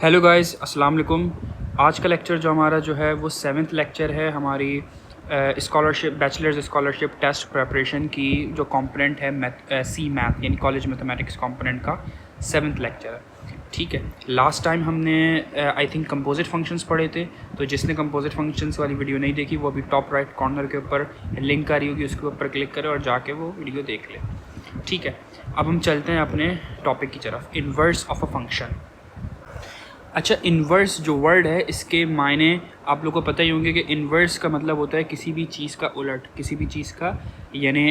Hello guys, अस्सलाम वालेकुम। आज का लेक्चर जो हमारा जो है वो 7th लेक्चर है हमारी scholarship bachelors scholarship test preparation की जो कंपोनेंट है मैथ यानी कॉलेज मैथमेटिक्स कंपोनेंट का 7th लेक्चर है। ठीक है, लास्ट टाइम हमने आई थिंक कंपोजिट फंक्शंस पढ़े थे, तो जिसने कंपोजिट फंक्शंस वाली वीडियो नहीं देखी वो अभी टॉप राइट कॉर्नर के ऊपर लिंक आ रही होगी, उसके ऊपर क्लिक करें और जाके वो वीडियो देख लें। ठीक है, अब हम चलते हैं अपने टॉपिक की तरफ, इन्वर्स ऑफ अ फंक्शन। अच्छा, इन्वर्स जो वर्ड है इसके मायने आप लोगों को पता ही होंगे कि इन्वर्स का मतलब होता है किसी भी चीज़ का उलट, किसी भी चीज़ का यानी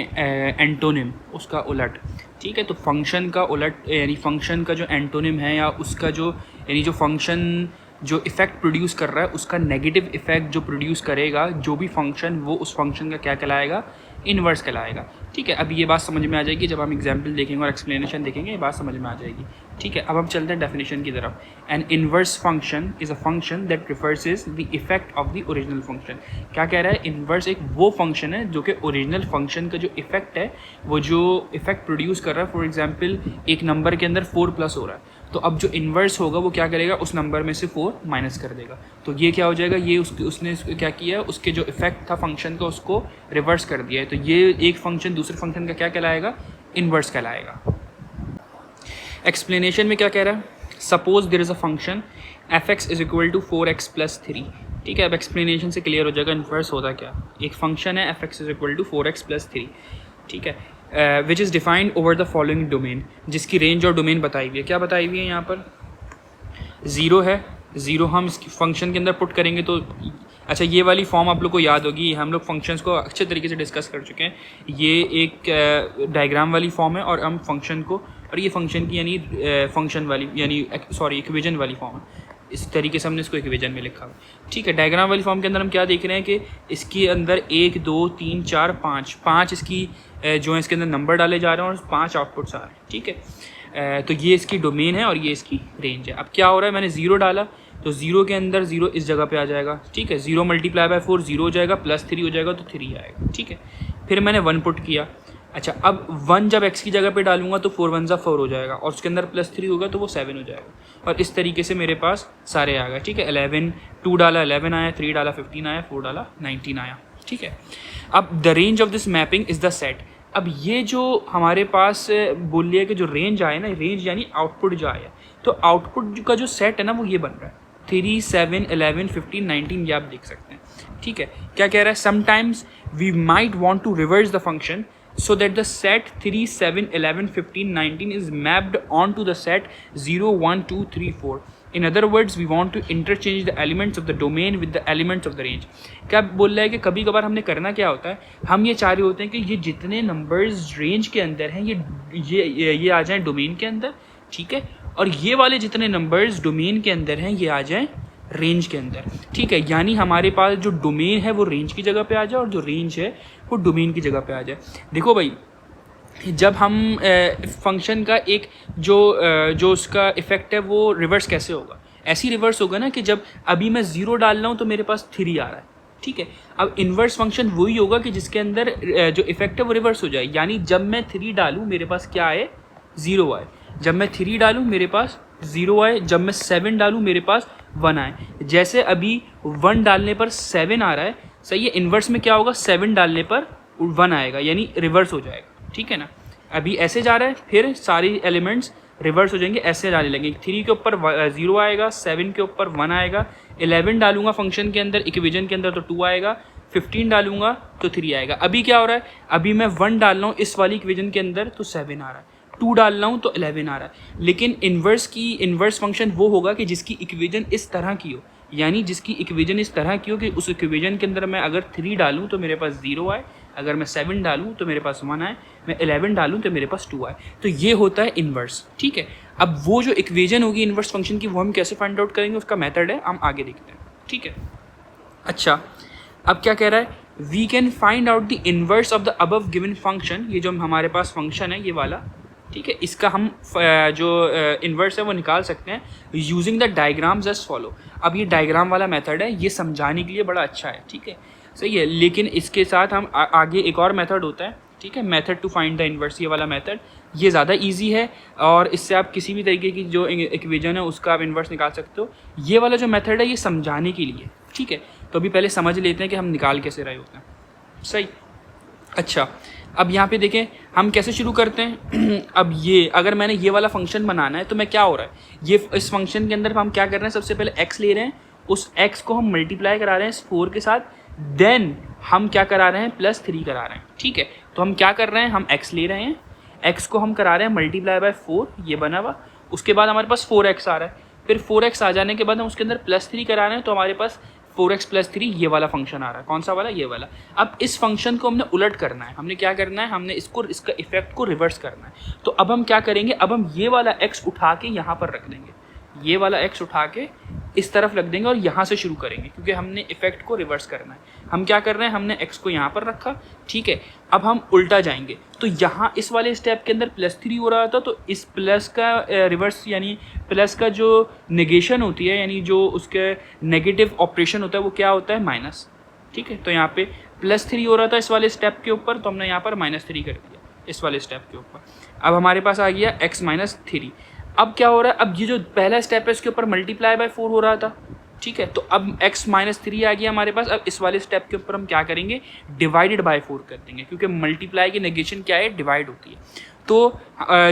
एंटोनिम, उसका उलट। ठीक है, तो फंक्शन का उलट यानी फंक्शन का जो एंटोनिम है या उसका जो यानी जो फंक्शन जो इफ़ेक्ट प्रोड्यूस कर रहा है उसका नेगेटिव इफ़ेक्ट जो प्रोड्यूस करेगा जो भी फंक्शन, वो उस फंक्शन का क्या कहलाएगा? इन्वर्स कहलाएगा। ठीक है, अब ये बात समझ में आ जाएगी जब हम एग्जाम्पल देखेंगे और एक्सप्लेनेशन देखेंगे, ये बात समझ में आ जाएगी। ठीक है, अब हम चलते हैं डेफिनेशन की तरफ। An inverse function is a function that refers the effect of the original function. क्या कह रहा है? इन्वर्स एक वो फंक्शन है जो कि ओरिजिनल फंक्शन का जो इफेक्ट है, वो जो इफेक्ट प्रोड्यूस कर रहा है। फॉर एग्जाम्पल, एक नंबर के अंदर 4 प्लस हो रहा है, तो अब जो इन्वर्स होगा वो क्या करेगा? उस नंबर में से 4 माइनस कर देगा। तो ये क्या हो जाएगा? ये उसने क्या किया है, उसके जो इफेक्ट था फंक्शन का उसको रिवर्स कर दिया है। तो ये एक फंक्शन दूसरे फंक्शन का क्या कहलाएगा? इन्वर्स कहलाएगा। एक्सप्लेनेशन में क्या कह रहा है? Suppose there is a function F X is equal to 4x plus 3। ठीक है, अब एक्सप्लेनेशन से क्लियर हो जाएगा इन्वर्स होता क्या। एक फंक्शन है F X is equal to 4x plus 3। ठीक है, which is defined over the following domain, जिसकी रेंज और डोमेन बताई हुई है। क्या बताई हुई है यहाँ पर? 0 है, 0 हम इस फंक्शन के अंदर पुट करेंगे तो अच्छा, ये वाली फॉर्म आप लोग को याद होगी, हम लोग फंक्शंस को अच्छे तरीके से डिस्कस कर चुके हैं। ये एक डायग्राम वाली फॉर्म है और हम फंक्शन को, और ये फंक्शन की यानी फंक्शन वाली यानी सॉरी इक्वेशन वाली फॉर्म है। इस तरीके से हमने इसको इक्वेशन में लिखा हुआ। ठीक है, डायग्राम वाली फॉर्म के अंदर हम क्या देख रहे हैं कि इसके अंदर 1 2 3 4 5 इसकी जो है इसके अंदर नंबर डाले जा रहे हैं और 5 आउटपुट्स आ रहे हैं। ठीक है, तो ये इसकी डोमेन है और ये इसकी रेंज है। अब क्या हो रहा है? मैंने 0 डाला तो 0 के अंदर 0 इस जगह पे आ जाएगा। ठीक है, 0 मल्टीप्लाई बाय 4 0 हो जाएगा, प्लस 3 हो जाएगा तो 3 आएगा। ठीक है, फिर मैंने 1 पुट किया। अच्छा, अब 1 जब x की जगह पे डालूंगा तो 4 1 4 हो जाएगा और उसके अंदर प्लस 3 होगा तो वो 7 हो जाएगा। और इस तरीके से मेरे पास सारे आ गए। ठीक है, 11 2 डाला 11 आया, 3 डाला 15 आया, 4 डाला 19 आया। ठीक है, अब the range of this mapping is the set. अब ये जो हमारे पास बोल लिया कि जो रेंज आए ना, रेंज यानी आउटपुट जो आया, तो आउटपुट का जो सेट है ना वो ये बन रहा है 3 7 11 15 19, ये आप देख सकते हैं। ठीक है, क्या कह रहा है? Sometimes we might want to reverse the function so that the set 3 7 11 15 19 is mapped onto the set 0 1 2 3 4. In other words, we want to interchange the elements of the domain with the elements of the range. क्या बोल रहा है कि कभी कभार हमने करना क्या होता है, हम ये चाह रहे होते हैं कि ये जितने नंबर्स रेंज के अंदर हैं ये आ जाएं डोमेन के अंदर। ठीक है, और ये वाले जितने नंबर्स डोमेन के अंदर हैं ये आ जाएं रेंज के अंदर। ठीक है, यानी हमारे पास जो डोमेन है वो रेंज की जगह पे आ जाए और जो रेंज है वो डोमेन की जगह पे आ जाए। देखो भाई, जब हम फंक्शन का एक जो उसका इफेक्ट है वो रिवर्स कैसे होगा? ऐसे ही रिवर्स होगा ना कि जब अभी मैं 0 डाल रहा हूँ तो मेरे पास 3 आ रहा है। ठीक है, अब इन्वर्स फंक्शन वही होगा कि जिसके अंदर जो इफेक्ट है वो रिवर्स हो जाए। यानी जब मैं 3 डालूँ मेरे पास क्या आए? 0 आए। जब मैं 3 डालूँ मेरे पास 0 आए। जब मैं 7 डालूँ मेरे पास 1 आए। जैसे अभी 1 डालने पर 7 आ रहा है, सही है। इन्वर्स में क्या होगा? 7 डालने पर 1 आएगा, यानी रिवर्स हो जाएगा। ठीक है ना, अभी ऐसे जा रहा है, फिर सारी एलिमेंट्स रिवर्स हो जाएंगे, ऐसे डालने लगेंगे। 3 के ऊपर 0 आएगा, 7 के ऊपर 1 आएगा, 11 डालूंगा फंक्शन के अंदर इक्वेशन के अंदर तो 2 आएगा, 15 डालूंगा तो 3 आएगा। अभी क्या हो रहा है? अभी मैं 1 डाल रहा हूँ इस वाली इक्वेशन के अंदर तो 7 आ रहा है, 2 डाल रहा हूँ तो 11 आ रहा है। लेकिन इन्वर्स फंक्शन वो होगा कि जिसकी इक्वेशन इस तरह की हो, यानी जिसकी इक्वेशन इस तरह की हो कि उस इक्वेशन के अंदर मैं अगर 3 डालूँ तो मेरे पास 0 आए, अगर मैं 7 डालूँ तो मेरे पास 1 आए, मैं 11 डालूँ तो मेरे पास 2 आए। तो ये होता है इन्वर्स। ठीक है, अब वो जो इक्वेशन होगी इन्वर्स फंक्शन की वो हम कैसे फाइंड आउट करेंगे, उसका मेथड है, हम आगे देखते हैं। ठीक है, अच्छा, अब क्या कह रहा है? We can find out the inverse of the above given function. ये जो हमारे पास फंक्शन है ये वाला, ठीक है, इसका हम जो इन्वर्स है वो निकाल सकते हैं using the diagrams as follow. अब ये डायग्राम वाला मेथड है, ये समझाने के लिए बड़ा अच्छा है। ठीक है, सही है, लेकिन इसके साथ हम आगे एक और मेथड होता है। ठीक है, method to find the inverse, ये वाला मेथड ये ज़्यादा इजी है और इससे आप किसी भी तरीके की जो इक्वेशन है उसका आप इन्वर्स निकाल सकते हो। ये वाला जो मेथड है ये समझाने के लिए, ठीक है। तो अभी पहले समझ लेते हैं कि हम निकाल कैसे रहे होते हैं। सही, अच्छा अब यहाँ पे देखें हम कैसे शुरू करते हैं। अब ये अगर मैंने ये वाला फंक्शन बनाना है तो मैं क्या हो रहा है, ये इस फंक्शन के अंदर हम क्या कर रहे हैं, सबसे पहले x ले रहे हैं, उस x को हम मल्टीप्लाई करा रहे हैं इस 4 के साथ, देन हम क्या करा रहे हैं +3 करा रहे हैं, ठीक है। तो हम क्या कर रहे हैं, हम x ले रहे हैं, x को हम करा रहे हैं मल्टीप्लाई बाय 4, ये बना हुआ, उसके बाद हमारे पास 4x आ रहा है, फिर 4x आ जाने के बाद हम उसके अंदर +3 करा रहे हैं, तो हमारे पास 4x + 3 ये वाला फंक्शन आ रहा है। कौन सा वाला, ये वाला। अब इस फंक्शन को हमने उलट करना है, हमने क्या करना है, हमने इसका इफेक्ट को रिवर्स करना है। तो अब हम क्या करेंगे, अब हम ये वाला x उठा के यहाँ पर रख देंगे, ये वाला x उठा के इस तरफ रख देंगे और यहाँ से शुरू करेंगे, क्योंकि हमने इफेक्ट को रिवर्स करना है। हम क्या कर रहे हैं, हमने x को यहाँ पर रखा, ठीक है। अब हम उल्टा जाएंगे, तो यहाँ इस वाले स्टेप के अंदर +3 हो रहा था, तो इस प्लस का रिवर्स यानी प्लस का जो नेगेशन होती है, यानी जो उसके नेगेटिव ऑपरेशन होता है वो क्या होता है, माइनस, ठीक है। तो यहाँ पे +3 हो रहा था इस वाले स्टेप के ऊपर, तो हमने यहाँ पर -3 कर दिया इस वाले स्टेप के ऊपर। अब हमारे पास आ गया x - 3। अब क्या हो रहा है, अब ये जो पहला स्टेप है इसके ऊपर मल्टीप्लाई बाय 4 हो रहा था, ठीक है। तो अब x - 3 आ गया हमारे पास। अब इस वाले स्टेप के ऊपर हम क्या करेंगे, डिवाइडेड बाय 4 कर देंगे, क्योंकि मल्टीप्लाई की नेगेशन क्या है, डिवाइड होती है। तो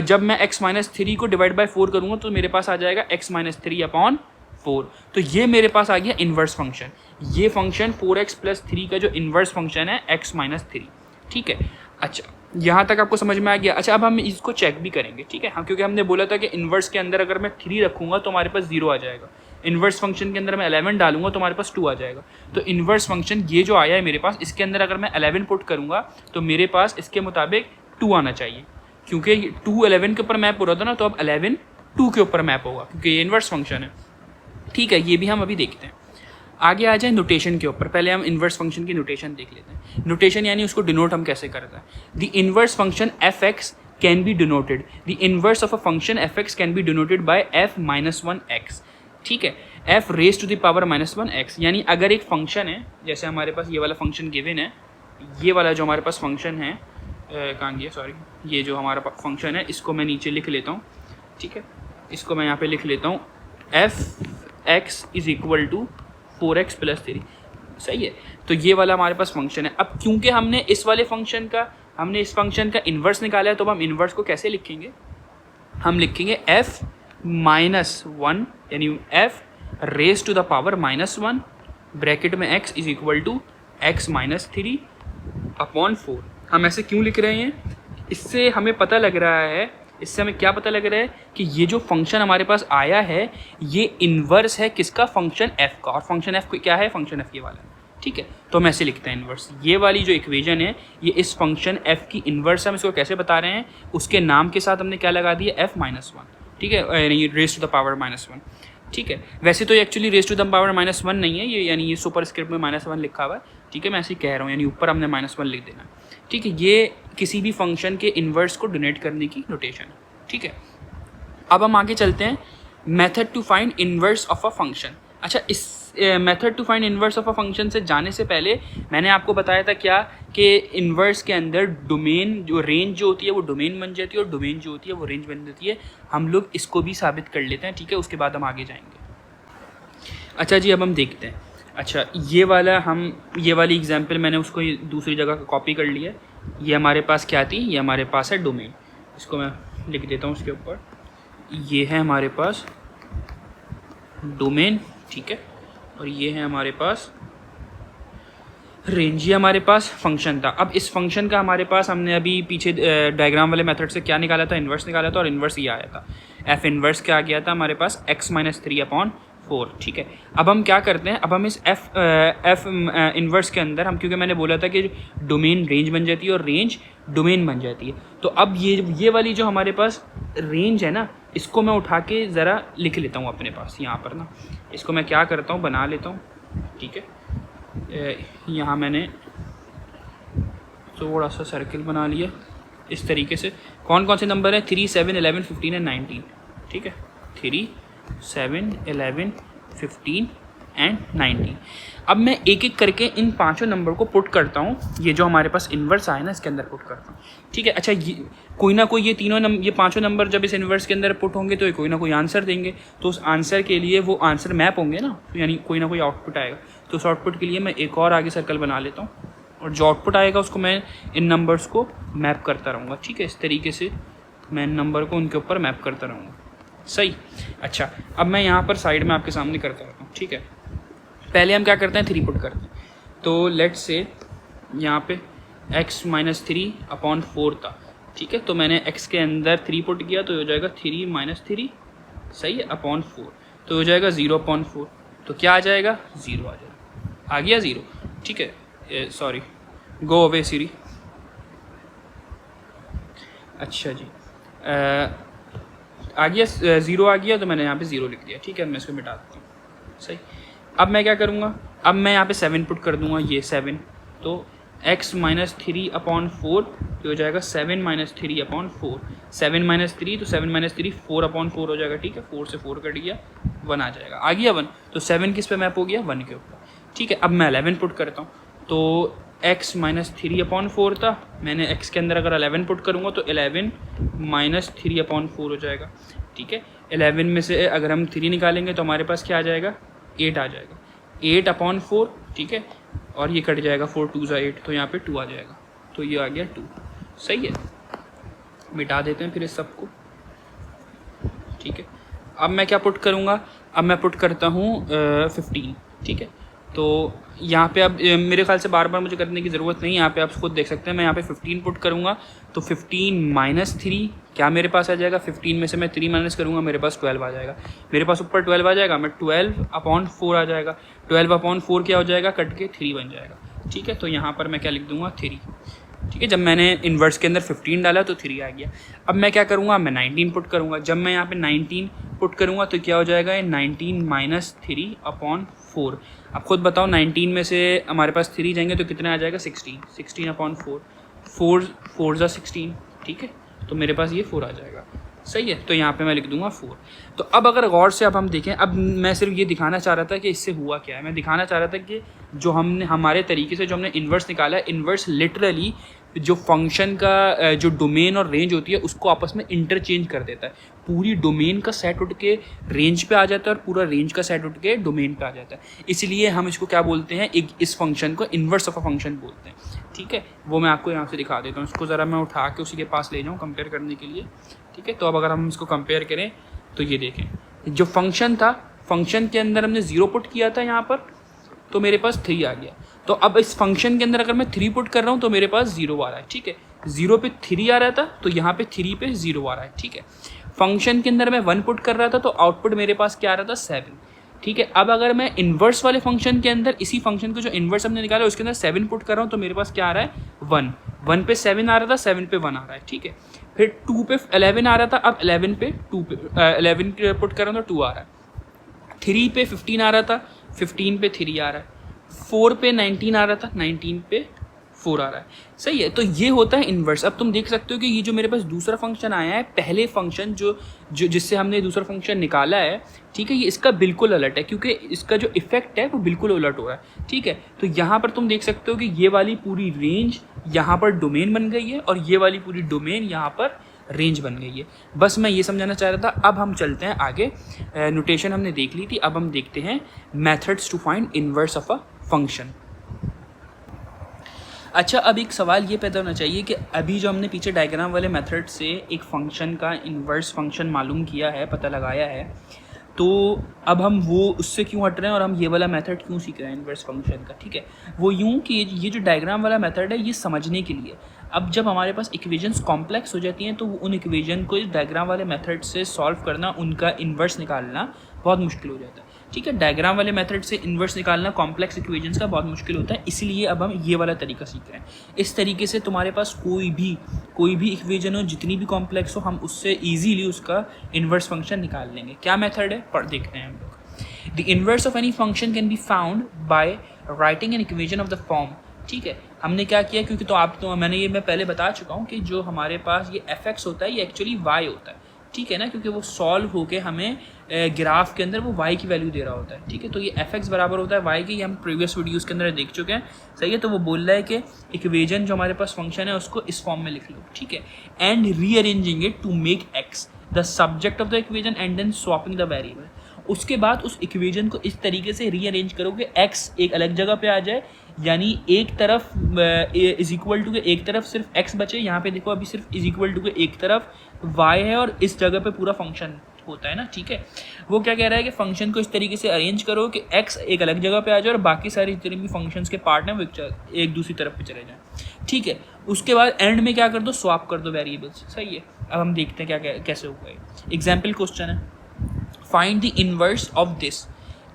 जब मैं x - 3 को डिवाइड बाय 4 करूँगा तो मेरे पास आ जाएगा x - 3/4। तो ये मेरे पास आ गया इन्वर्स फंक्शन। ये फंक्शन 4x + 3 का जो इन्वर्स फंक्शन है x - 3, ठीक है। अच्छा, यहाँ तक आपको समझ में आ गया। अच्छा, अब हम इसको चेक भी करेंगे, ठीक है। हम क्योंकि हमने बोला था कि इन्वर्स के अंदर अगर मैं 3 रखूँगा तो हमारे पास 0 आ जाएगा, इन्वर्स फंक्शन के अंदर मैं 11 डालूंगा तो हमारे पास 2 आ जाएगा। तो इन्वर्स फंक्शन ये जो आया है मेरे पास, इसके अंदर अगर मैं 11 पुट करूँगा तो मेरे पास इसके मुताबिक 2 आना चाहिए, क्योंकि 2 11 के ऊपर मैप हो रहा था ना, तो अब 11 2 के ऊपर मैप होगा, क्योंकि ये इन्वर्स फंक्शन है, ठीक है। ये भी हम अभी देखते हैं। आगे आ जाए नोटेशन के ऊपर, पहले हम इन्वर्स फंक्शन की नोटेशन देख लेते हैं। नोटेशन यानी उसको डिनोट हम कैसे करते हैं। The inverse function f(x) can be denoted, the inverse of a function f(x) can be denoted by f - 1x, ठीक है। f raise to the power -1x, यानी अगर एक फंक्शन है, जैसे हमारे पास ये वाला फंक्शन गिवन है, ये वाला जो हमारे पास फंक्शन है, कहाँ गया, सॉरी, ये जो हमारा फंक्शन है इसको मैं नीचे लिख लेता हूँ, ठीक है। इसको मैं यहाँ पे लिख लेता हूँ, f(x) = 4x + 3, सही है। तो ये वाला हमारे पास फंक्शन है। अब क्योंकि हमने इस फंक्शन का इन्वर्स निकाला है, तो हम इन्वर्स को कैसे लिखेंगे, हम लिखेंगे f - 1 यानी f raise to the power -1 bracket में x = x - 3/4। हम ऐसे क्यों लिख रहे हैं, इससे हमें पता लग रहा है, इससे हमें क्या पता लग रहा है कि ये जो फंक्शन हमारे पास आया है ये इन्वर्स है किसका, फंक्शन f का। और फंक्शन f क्या है, फंक्शन f ये वाला, ठीक है। तो हम ऐसे लिखते हैं इन्वर्स, ये वाली जो इक्वेशन है ये इस फंक्शन f की इन्वर्स है। हम इसको कैसे बता रहे हैं, उसके नाम के साथ हमने क्या लगा दिया, f - 1, ठीक है, यानी रेज टू द पावर -1, ठीक है। वैसे तो ये actually raise to the power -1 नहीं है, ये यानी ये सुपर स्क्रिप्ट में -1 लिखा हुआ है, ठीक है। मैं ऐसे ही कह रहा हूँ, यानी ऊपर हमने -1 लिख देना, ठीक है। ये किसी भी फंक्शन के इन्वर्स को डोनेट करने की नोटेशन है, ठीक है। अब हम आगे चलते हैं, method to find inverse of a function. अच्छा, इस method to find inverse of a function से जाने से पहले मैंने आपको बताया था क्या, कि इन्वर्स के अंदर डोमेन जो रेंज जो होती है वो डोमेन बन जाती है, और डोमेन जो होती है वो रेंज बन जाती है। हम लोग इसको भी साबित कर लेते हैं, ठीक है, उसके बाद हम आगे जाएंगे। अच्छा जी, अब हम देखते हैं। अच्छा, ये वाली एग्जाम्पल मैंने उसको दूसरी जगह कॉपी कर लिया। ये हमारे पास क्या थी, ये हमारे पास है डोमेन, इसको मैं लिख देता हूँ उसके ऊपर। ये है हमारे पास डोमेन, ठीक है, और ये है हमारे पास रेंज, ये हमारे पास फंक्शन था। अब इस फंक्शन का हमारे पास हमने अभी पीछे डायग्राम वाले मेथड से क्या निकाला था, इन्वर्स निकाला था, और इन्वर्स ये आया था। f इन्वर्स क्या आ गया था हमारे पास, x - 3/4, ठीक है। अब हम क्या करते हैं, अब हम इस f इन्वर्स के अंदर हम, क्योंकि मैंने बोला था कि डोमेन रेंज बन जाती है और रेंज डोमेन बन जाती है, तो अब ये वाली जो हमारे पास रेंज है ना, इसको मैं उठा के ज़रा लिख लेता हूँ अपने पास यहाँ पर ना। इसको मैं क्या करता हूँ, बना लेता हूँ, ठीक है। यहाँ मैंने थोड़ा सा सर्किल बना लिया इस तरीके से। कौन कौन से नंबर हैं, 3, 7, 11, 15 एंड 19, ठीक है। 3, 7, 11, 15 एंड 19। अब मैं एक एक करके इन पांचों नंबर को पुट करता हूँ, ये जो हमारे पास इन्वर्स आए ना इसके अंदर पुट करता हूँ, ठीक है। अच्छा, ये कोई ना कोई ये पांचों नंबर जब इस इन्वर्स के अंदर पुट होंगे तो ये कोई ना कोई आंसर देंगे, तो उस आंसर के लिए वो आंसर मैप होंगे ना, यानी कोई ना कोई आउटपुट आएगा। तो उस आउटपुट के लिए मैं एक और आगे सर्कल बना लेता हूँ, और जो आउटपुट आएगा उसको मैं इन नंबर्स को मैप करता रहूँगा, ठीक है। इस तरीके से मैं इन नंबर को उनके ऊपर मैप करता रहूँगा, सही। अच्छा, अब मैं यहाँ पर साइड में आपके सामने करता रहता हूँ, ठीक है। पहले हम क्या करते हैं, 3 पुट करते हैं। तो लेट्स से यहाँ पे x - 3/4 था, ठीक है। तो मैंने x के अंदर 3 पुट किया तो हो जाएगा 3 - 3, सही है, अपॉन 4, तो हो जाएगा 0/4। तो क्या आ जाएगा, 0 आ जाएगा, आ गया 0, ठीक है। सॉरी, गो अवे सीरी। अच्छा जी, आ गया 0 आ गया, तो मैंने यहाँ पे 0 लिख दिया, ठीक है। मैं इसको मिटा देता हूँ, सही। अब मैं क्या करूँगा, अब मैं यहाँ पे 7 पुट कर दूँगा, ये 7, तो x - 3/4 तो हो जाएगा 7 - 3/4, 7 - 3 तो 7 - 3 4/4 हो जाएगा, ठीक है। 4 से 4 कट गया, 1 आ जाएगा, आ गया 1। तो 7 किस पे मैप हो गया, 1 के ऊपर, ठीक है। अब मैं 11 पुट करता हूँ, तो x - 3/4 था, मैंने x के अंदर अगर 11 पुट करूँगा तो 11 - 3/4 हो जाएगा, ठीक है। 11 में से अगर हम 3 निकालेंगे तो हमारे पास क्या आ जाएगा, 8 आ जाएगा, 8/4, ठीक है। और ये कट जाएगा, 4 2 8, तो यहाँ पे 2 आ जाएगा, तो ये आ गया 2, सही है। मिटा देते हैं फिर इस सब को, ठीक है। अब मैं क्या पुट करूँगा, अब मैं पुट करता हूँ 15, ठीक है। तो यहाँ पे अब मेरे ख्याल से बार बार मुझे करने की ज़रूरत नहीं है, यहाँ पे आप खुद देख सकते हैं। मैं यहाँ पे 15 पुट करूँगा तो 15 - 3 क्या मेरे पास आ जाएगा, 15 में से मैं 3 माइनस करूँगा, मेरे पास 12 आ जाएगा, मेरे पास ऊपर 12 आ जाएगा, मैं 12/4 आ जाएगा, 12/4 क्या हो जाएगा, कट के 3 बन जाएगा, ठीक है। तो यहाँ पर मैं क्या लिख दूँगा, 3, ठीक है। जब मैंने इन्वर्स के अंदर 15 डाला तो 3 आ गया। अब मैं क्या करूँगा, मैं 19 पुट करूँगा। जब मैं यहाँ पे 19 पुट करूँगा तो क्या हो जाएगा, 19 - 3/4। अब खुद बताओ, 19 में से हमारे पास 3 जाएंगे तो कितना आ जाएगा, 16, 16/4, 4 × 16, ठीक है। तो मेरे पास ये 4 आ जाएगा, सही है। तो यहाँ पे मैं लिख दूंगा 4। तो अब अगर गौर से अब हम देखें, अब मैं सिर्फ ये दिखाना चाह रहा था कि इससे हुआ क्या है। मैं दिखाना चाह रहा था कि जो हमने हमारे तरीके से जो हमने इन्वर्स निकाला है, इन्वर्स लिटरली जो फंक्शन का जो डोमेन और रेंज होती है उसको आपस में इंटरचेंज कर देता है। पूरी डोमेन का सेट उठ के रेंज पे आ जाता है और पूरा रेंज का सेट उठ के डोमेन पे आ जाता है। इसलिए हम इसको क्या बोलते हैं, एक इस फंक्शन को इन्वर्स ऑफ अ फंक्शन बोलते हैं, ठीक है। वो मैं आपको यहाँ से दिखा देता हूँ। इसको ज़रा मैं उठा के उसी के पास ले जाऊँ कंपेयर करने के लिए, ठीक है। तो अब अगर हम इसको कंपेयर करें तो ये देखें, जो फंक्शन था, फंक्शन के अंदर हमने 0 पुट किया था यहाँ पर, तो मेरे पास 3 आ गया। तो अब इस फंक्शन के अंदर अगर मैं 3 पुट कर रहा हूँ तो मेरे पास 0 आ रहा है, ठीक है। 0 पे 3 आ रहा था तो यहाँ पे 3 पे 0 आ रहा है, ठीक है। फंक्शन के अंदर मैं 1 पुट कर रहा था तो आउटपुट मेरे पास क्या आ रहा था, 7, ठीक है। अब अगर मैं इन्वर्स वाले फंक्शन के अंदर, इसी फंक्शन को जो इन्वर्स हमने निकाला उसके अंदर 7 पुट कर रहा हूँ तो मेरे पास क्या आ रहा है, 1, 1 पे 7 आ रहा था, 7 पे 1 आ रहा है, ठीक है। फिर 2 पे 11 आ रहा था, अब 11 पे 2 पे 11 पुट कर रहा हूँ तो 2 आ रहा है। 3 पे 15 आ रहा था, 15 पे 3 आ रहा है। 4 पे 19 आ रहा था, 19 पे 4 आ रहा है, सही है। तो ये होता है इन्वर्स। अब तुम देख सकते हो कि ये जो मेरे पास दूसरा फंक्शन आया है, पहले फंक्शन जो जिससे हमने दूसरा फंक्शन निकाला है, ठीक है, ये इसका बिल्कुल उलट है, क्योंकि इसका जो इफेक्ट है वो बिल्कुल उलट हो रहा है, ठीक है। तो यहाँ पर तुम देख सकते हो कि ये वाली पूरी रेंज यहाँ पर डोमेन बन गई है और ये वाली पूरी डोमेन यहाँ पर रेंज बन गई है। बस मैं ये समझाना चाह रहा था। अब हम चलते हैं आगे। नोटेशन हमने देख ली थी, अब हम देखते हैं methods to find inverse of a function. अच्छा, अब एक सवाल ये पैदा होना चाहिए कि अभी जो हमने पीछे डायग्राम वाले मेथड से एक फंक्शन का इन्वर्स फंक्शन मालूम किया है, पता लगाया है, तो अब हम वो उससे क्यों हट रहे हैं और हम ये वाला मेथड क्यों सीख रहे हैं इन्वर्स फंक्शन का, ठीक है। वो यूँ कि ये जो डायग्राम वाला मेथड है ये समझने के लिए। अब जब हमारे पास इक्वेशंस कॉम्प्लेक्स हो जाती हैं तो उन इक्वेशन को इस डायग्राम वाले मेथड से सॉल्व करना, उनका इन्वर्स निकालना बहुत मुश्किल हो जाता है, ठीक है। डायग्राम वाले मेथड से इन्वर्स निकालना कॉम्प्लेक्स इक्वेशंस का बहुत मुश्किल होता है, इसलिए अब हम ये वाला तरीका सीख रहे हैं। इस तरीके से तुम्हारे पास कोई भी इक्वेशन हो, जितनी भी कॉम्प्लेक्स हो, हम उससे ईजीली उसका इन्वर्स फंक्शन निकाल लेंगे। क्या मेथड है, पर देखते हैं हम लोग। The inverse of any function can be found by writing an equation of the form, ठीक है। हमने क्या किया, क्योंकि मैं पहले बता चुका हूँ कि जो हमारे पास ये fx होता है ये एक्चुअली y होता है, ठीक है ना, क्योंकि वो सॉल्व होके हमें ग्राफ के अंदर वो y की वैल्यू दे रहा होता है। ठीक है, तो ये fx बराबर होता है y के, ये हम प्रीवियस वीडियोस के अंदर देख चुके हैं। सही है, तो वो बोल रहा है कि इक्वेशन जो हमारे पास फंक्शन है उसको इस फॉर्म में लिख लो। ठीक है, and rearranging it to make x the subject of the equation and then swapping the variable. उसके बाद उस इक्वेशन को इस तरीके से रीअरेंज करो कि x एक अलग जगह पे आ जाए, यानी एक तरफ इज इक्वल टू के एक तरफ सिर्फ x बचे। यहाँ पे देखो अभी सिर्फ इज इक्वल टू के एक तरफ y है और इस जगह पे पूरा फंक्शन होता है ना। ठीक है, वो क्या कह रहा है कि फंक्शन को इस तरीके से अरेंज करो कि x एक अलग जगह पे आ जाए और बाकी सारी जितने भी फंक्शंस के पार्ट हैं वो एक दूसरी तरफ पे चले जाएं। ठीक है, उसके बाद एंड में क्या कर दो, स्वैप कर दो वेरिएबल्स। सही है, अब हम देखते हैं क्या कैसे होगा। एग्जाम्पल क्वेश्चन है, find the inverse of this.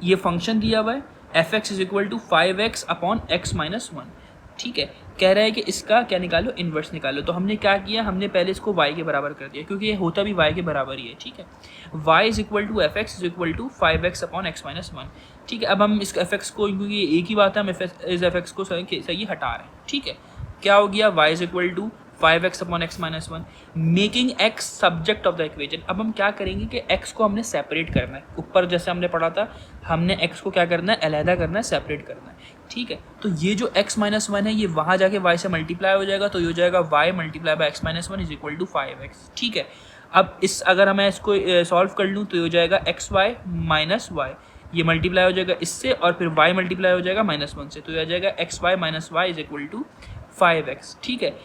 ये फंक्शन दिया हुआ है fx is equal to 5x upon x minus 1। ठीक है, कह रहा है कि इसका क्या निकालो, इन्वर्स निकालो। तो हमने क्या किया, हमने पहले इसको y के बराबर कर दिया क्योंकि ये होता भी y के बराबर ही है। ठीक है, y is equal to fx is equal to 5x upon x minus 1। ठीक है, अब हम इस fx को, क्योंकि एक ही बात है, हम इस fx को सही हटा रहे हैं। ठीक है, क्या हो गया, y is equal to 5x upon x minus 1, making x subject of the equation. अब हम क्या करेंगे कि x को हमने सेपरेट करना है। ऊपर जैसे हमने पढ़ा था, हमने x को क्या करना है, अलहदा करना है, सेपरेट करना है। ठीक है, तो ये जो x माइनस 1 है ये वहाँ जाके y से मल्टीप्लाई हो जाएगा, तो ये हो जाएगा y multiply by x minus 1 is equal to 5x। ठीक है, अब इस अगर मैं इसको सॉल्व कर लूँ तो ये हो जाएगा xy माइनस y, ये मल्टीप्लाई हो जाएगा इससे और फिर y मल्टीप्लाई हो जाएगा माइनस 1 से, तो ये आ जाएगा xy minus y is equal to 5x। ठीक है,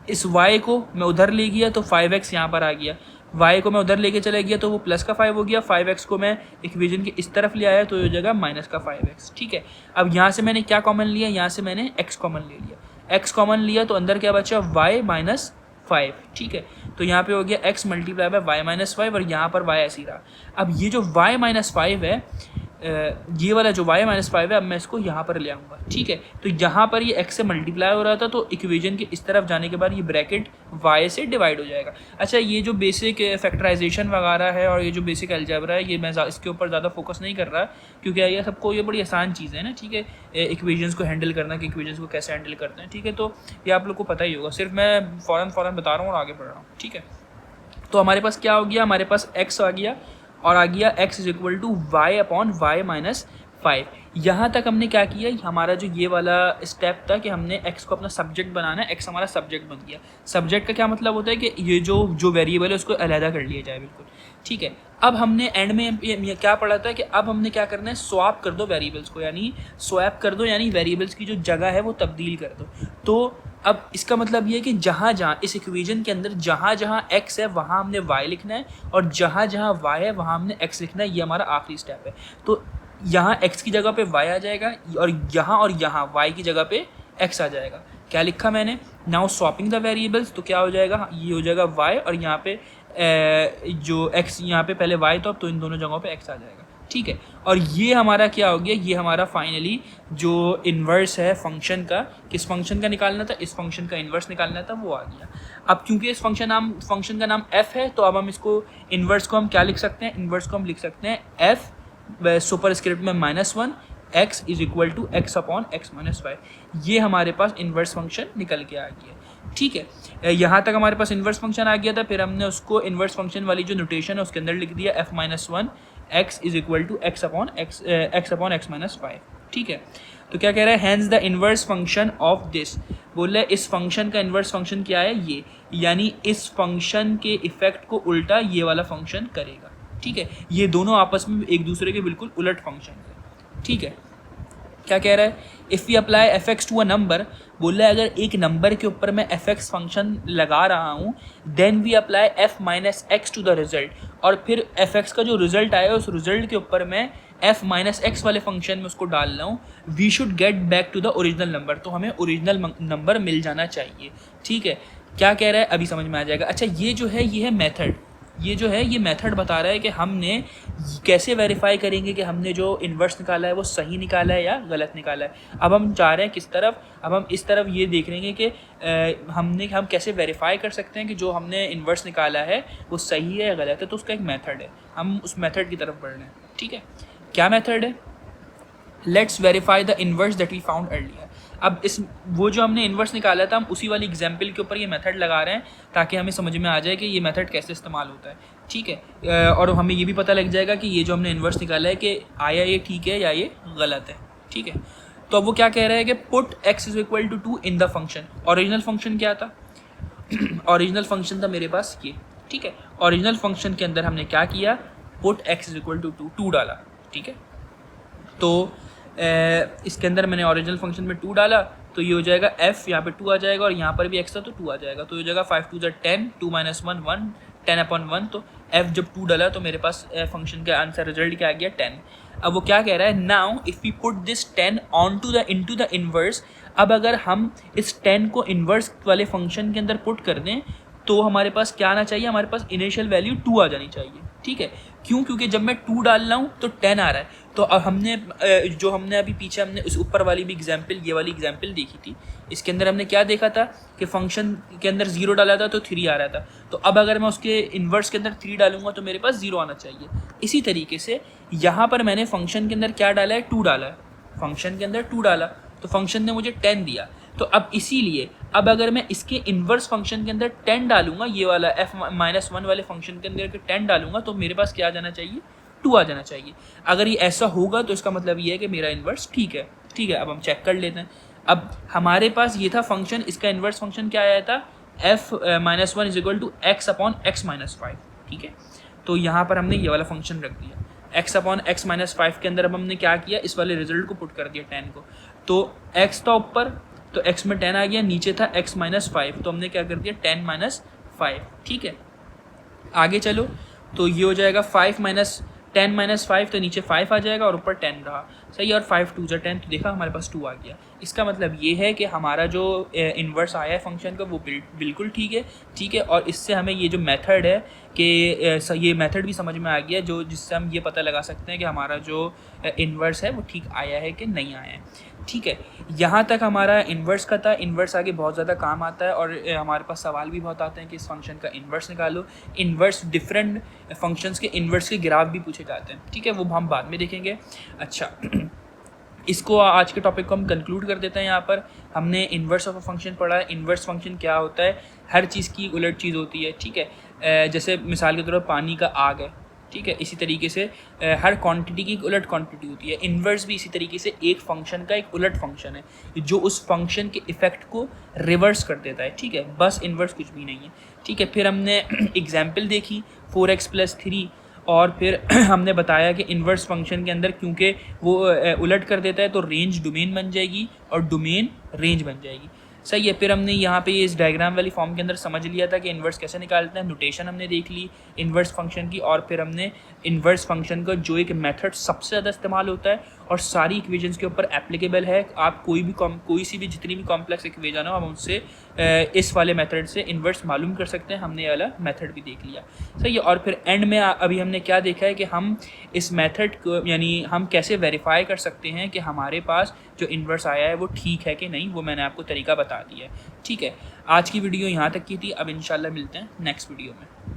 इस y को मैं उधर ले गया तो 5x यहाँ पर आ गया, y को मैं उधर लेके चले गया तो वो प्लस का 5 हो गया, 5x को मैं इक्वेशन के इस तरफ ले आया तो ये जगह माइनस का 5x। ठीक है, अब यहाँ से मैंने क्या कॉमन लिया, यहाँ से मैंने x कॉमन ले लिया। x कॉमन लिया तो अंदर क्या बचा, y माइनस 5। ठीक है, तो यहाँ पे हो गया x multiply by y minus 5 और यहाँ पर y ऐसी रहा। अब ये जो y माइनस 5 है, ये वाला जो y माइनस 5 है, अब मैं इसको यहाँ पर ले आऊँगा। ठीक है, तो यहाँ पर ये x से मल्टीप्लाई हो रहा था तो इक्वेशन के इस तरफ जाने के बाद ये ब्रैकेट y से डिवाइड हो जाएगा। अच्छा, ये जो बेसिक फैक्टराइजेशन वगैरह है और ये जो बेसिक अलजेब्रा है, ये मैं इसके ऊपर ज़्यादा फोकस नहीं कर रहा क्योंकि ये सबको ये बड़ी आसान चीज़ है ना। ठीक है, इक्वेशंस को हैंडल करना कि इक्वेशंस को कैसे हैंडल करते हैं। ठीक है, तो ये आप लोग को पता ही होगा, सिर्फ मैं फ़ौरन बता रहा हूँ और आगे बढ़ रहा हूँ। ठीक है, तो हमारे पास क्या हो गया, हमारे पास x आ गया और आ गया x is equal to y upon y minus 5। यहाँ तक हमने क्या किया, हमारा जो ये वाला स्टेप था कि हमने x को अपना सब्जेक्ट बनाना है, x हमारा सब्जेक्ट बन गया। सब्जेक्ट का क्या मतलब होता है कि ये जो वेरिएबल है उसको अलहदा कर लिया जाए, बिल्कुल। ठीक है, अब हमने एंड में क्या पढ़ा था कि अब हमने क्या करना है, स्वैप कर दो वेरिएबल्स को, यानी स्वैप कर दो यानी वेरिएबल्स की जो जगह है वो तब्दील कर दो। तो अब इसका मतलब ये है कि जहाँ जहाँ इस इक्वेशन के अंदर जहाँ जहाँ x है वहाँ हमने y लिखना है और जहाँ जहाँ y है वहाँ हमने x लिखना है। ये हमारा आखिरी स्टेप है। तो यहाँ x की जगह पे y आ जाएगा और यहाँ y की जगह पे x आ जाएगा। क्या लिखा मैंने, नाउ स्वैपिंग द वेरिएबल्स, तो क्या हो जाएगा, ये हो जाएगा y और यहाँ पे जो x, यहाँ पे पहले y था तो इन दोनों जगहों पे x आ जाएगा। ठीक है, और ये हमारा क्या हो गया, ये हमारा फाइनली जो इन्वर्स है फंक्शन का, किस फंक्शन का निकालना था, इस फंक्शन का इन्वर्स निकालना था, वो आ गया। अब क्योंकि इस फंक्शन का नाम f है तो अब हम इसको इन्वर्स को हम क्या लिख सकते हैं, इन्वर्स को हम लिख सकते हैं f सुपर स्क्रिप्ट में -1 x is equal to x upon x minus 5। ये हमारे पास इन्वर्स फंक्शन निकल के आ गया। ठीक है, यहाँ तक हमारे पास इन्वर्स फंक्शन आ गया था, फिर हमने उसको इन्वर्स फंक्शन वाली जो नोटेशन है उसके अंदर लिख दिया f minus 1 x is equal to x upon x minus 5। ठीक है, तो क्या कह रहा है, hence the inverse function of this, बोल रहे इस फंक्शन का इन्वर्स फंक्शन क्या है, ये, यानी इस फंक्शन के इफेक्ट को उल्टा ये वाला फंक्शन करेगा। ठीक है, ये दोनों आपस में एक दूसरे के बिल्कुल उलट फंक्शन है। ठीक है, क्या कह रहा है, if we apply F X to a number, बोल रहा है अगर एक नंबर के ऊपर मैं एफ एक्स फंक्शन लगा रहा हूँ, then we apply F minus X to the result, और फिर एफ एक्स का जो रिजल्ट आया उस रिजल्ट के ऊपर मैं एफ माइनस एक्स वाले फंक्शन में उसको डाल रहा हूँ, we should get back to the original number, तो हमें ओरिजिनल नंबर मिल जाना चाहिए। ठीक है, क्या कह रहा है अभी समझ में आ जाएगा। अच्छा, ये जो है ये है मेथड, ये जो है ये मेथड बता रहा है कि हमने कैसे वेरीफाई करेंगे कि हमने जो इन्वर्स निकाला है वो सही निकाला है या गलत निकाला है। अब हम जा रहे हैं किस तरफ, अब हम इस तरफ ये देख रहे हैं कि हम कैसे वेरीफाई कर सकते हैं कि जो हमने इन्वर्स निकाला है वो सही है या गलत है। तो उसका एक मेथड है, हम उस मेथड की तरफ बढ़ रहे हैं। ठीक है, क्या मेथड है, let's verify the inverse that we found earlier. अब इस वो जो हमने इन्वर्स निकाला था हम उसी वाली एग्जाम्पल के ऊपर ये मेथड लगा रहे हैं ताकि हमें समझ में आ जाए कि ये मेथड कैसे इस्तेमाल होता है। ठीक है। और हमें ये भी पता लग जाएगा कि ये जो हमने इन्वर्स निकाला है कि आया ये ठीक है या ये गलत है, ठीक है। तो अब वो क्या कह रहा है कि put x is equal to 2 in the function. Original function क्या था? ओरिजिनल फंक्शन था मेरे पास ये, ठीक है। ओरिजिनल फंक्शन के अंदर हमने क्या किया, put x is equal to 2 डाला, ठीक है। तो इसके अंदर मैंने ओरिजिनल फंक्शन में 2 डाला, तो ये हो जाएगा f, यहाँ पे 2 आ जाएगा और यहाँ पर भी x था तो 2 आ जाएगा, तो ये हो जाएगा 5 2 10, 2 - 1 1, 10/1। तो f जब 2 डाला तो मेरे पास फंक्शन का आंसर रिजल्ट क्या आ गया 10। अब वो क्या कह रहा है, now if we put this 10 on to the into the inverse. अब अगर हम इस 10 को इन्वर्स वाले फंक्शन के अंदर पुट कर दें तो हमारे पास क्या आना चाहिए, हमारे पास इनिशियल वैल्यू 2 आ जानी चाहिए, ठीक है। क्यों? क्योंकि जब मैं 2 डाल रहा हूँ तो 10 आ रहा है। तो अब हमने अभी पीछे हमने उस ऊपर वाली भी एग्जाम्पल, ये वाली एग्जाम्पल देखी थी, इसके अंदर हमने क्या देखा था कि फंक्शन के अंदर 0 डाला था तो 3 आ रहा था। तो अब अगर मैं उसके इन्वर्स के अंदर 3 डालूंगा तो मेरे पास 0 आना चाहिए। इसी तरीके से यहाँ पर मैंने फंक्शन के अंदर क्या डाला है, 2 डाला है, फंक्शन के अंदर 2 डाला तो फंक्शन ने मुझे 10 दिया। तो अब इसीलिए अब अगर मैं इसके इन्वर्स फंक्शन के अंदर 10 डालूंगा, ये वाला f-1 वाले फंक्शन के अंदर 10 डालूंगा तो मेरे पास क्या आ जाना चाहिए, 2 आ जाना चाहिए। अगर ये ऐसा होगा तो इसका मतलब ये है कि मेरा इन्वर्स ठीक है, ठीक है। अब हम चेक कर लेते हैं। अब हमारे पास ये था फंक्शन, इसका इन्वर्स फंक्शन क्या आया था, f-1 is equal to x/x-5, ठीक है। तो यहाँ पर हमने ये वाला फंक्शन रख दिया, x/x-5 के अंदर अब हमने क्या किया, इस वाले रिजल्ट को पुट कर दिया 10 को। तो x था ऊपर तो x में 10 आ गया, नीचे था x-5 तो हमने क्या कर दिया 10 - 5, ठीक है। आगे चलो तो ये हो जाएगा 10 - 5 तो नीचे 5 आ जाएगा और ऊपर 10 रहा, सही। और 5 2 10 तो देखा हमारे पास 2 आ गया। इसका मतलब ये है कि हमारा जो इन्वर्स आया है फंक्शन का वो बिल्कुल ठीक है, ठीक है। और इससे हमें ये जो मेथड है कि ये मेथड भी समझ में आ गया, जो जिससे हम ये पता लगा सकते हैं कि हमारा जो इन्वर्स है वो ठीक आया है कि नहीं आया है, ठीक है। यहाँ तक हमारा इन्वर्स का था। इन्वर्स आगे बहुत ज़्यादा काम आता है और हमारे पास सवाल भी बहुत आते हैं कि इस फंक्शन का इन्वर्स निकालो। इन्वर्स डिफरेंट फंक्शंस के इन्वर्स के ग्राफ भी पूछे जाते हैं, ठीक है, वो हम बाद में देखेंगे। अच्छा इसको आज के टॉपिक को हम कंक्लूड कर देते हैं। यहाँ पर हमने इन्वर्स ऑफ अ फंक्शन पढ़ा है। इन्वर्स फंक्शन क्या होता है, हर चीज़ की उलट चीज़ होती है, ठीक है। जैसे मिसाल के तौर पर पानी का आग है, ठीक है। इसी तरीके से हर क्वांटिटी की एक उलट क्वांटिटी होती है। इन्वर्स भी इसी तरीके से एक फंक्शन का एक उलट फंक्शन है जो उस फंक्शन के इफेक्ट को रिवर्स कर देता है, ठीक है। बस इन्वर्स कुछ भी नहीं है, ठीक है। फिर हमने एग्जाम्पल देखी 4x + 3 और फिर हमने बताया कि इन्वर्स फंक्शन के अंदर क्योंकि वो उलट कर देता है तो रेंज डोमेन बन जाएगी और डोमेन रेंज बन जाएगी, सही है। फिर हमने यहाँ पे इस डायग्राम वाली फॉर्म के अंदर समझ लिया था कि इन्वर्स कैसे निकालते हैं, नोटेशन हमने देख ली इन्वर्स फंक्शन की। और फिर हमने इन्वर्स फंक्शन का जो एक मेथड सबसे ज़्यादा इस्तेमाल होता है और सारी इक्वेशंस के ऊपर एप्लीकेबल है, आप कोई सी भी जितनी भी कॉम्प्लेक्स इक्वेशन हो हम उनसे इस वाले मेथड से इन्वर्स मालूम कर सकते हैं। हमने ये वाला मेथड भी देख लिया, सही है। और फिर एंड में अभी हमने क्या देखा है कि हम इस मेथड को यानी हम कैसे वेरीफाई कर सकते हैं कि हमारे पास जो इन्वर्स आया है वो ठीक है कि नहीं, वो मैंने आपको तरीका बता दिया है, ठीक है। आज की वीडियो यहाँ तक की थी। अब इंशाल्लाह मिलते हैं नेक्स्ट वीडियो में।